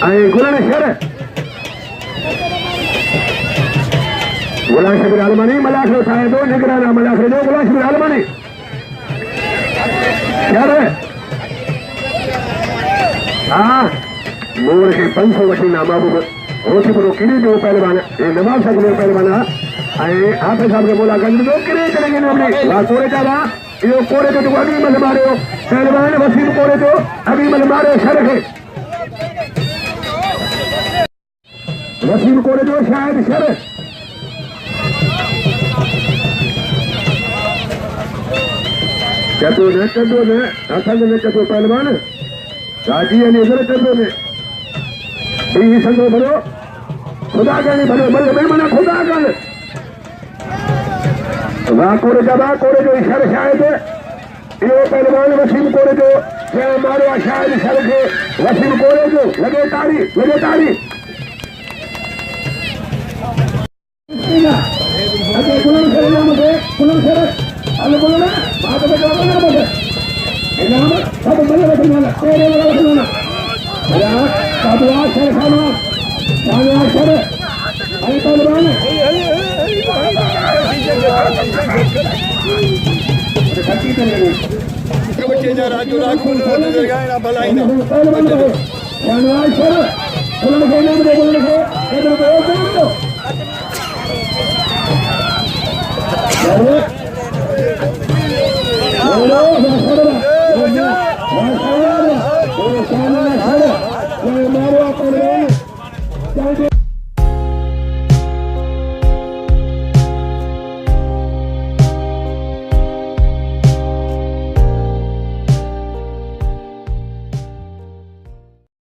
गुलाम शहर गुलाम शबीर आलमानी मलाखो साहेब दो निगराना मलाखो दो गुलाम शबीर आलमानी शहर हाँ मोर के 500 वटी नामा होती पर किरी दो पहलवान ये नवाब साहब ने पहलवान आप साहब ने बोला गंज दो किरी करेंगे हमने वा कोरे जावा यो कोरे तो अभी मल मारे हो पहलवान वसीम कोरे तो अभी मल मारे शहर है वसीम कोरे जो शायद शहर चतु ने असल में चतु पहलवान राजी ने इधर चतु ने भी संगो भरो खुदा का नहीं भरो बल्ले मैं मना खुदा का वहाँ कोरे जबा कोरे जो शहर शायद यो पहलवान वसीम कोरे जो मारो शायद शहर के वसीम कोरे जो लगे ताड़ी अरे गुलाम शहर नाम है गुलाम शहर अल्लाह बोलो ना बात में जवाब ना बोले नाम सब बल्ले बचना तेरे वाला बचना यार साधुआ शहर खाना साधुआ शहर अरे पहलवान बच्चे जा राजू राखू नजर गए ना भलाई ना पहलवान साधुआ शहर गुलाम शहर नाम दे बोलने को इधर को दो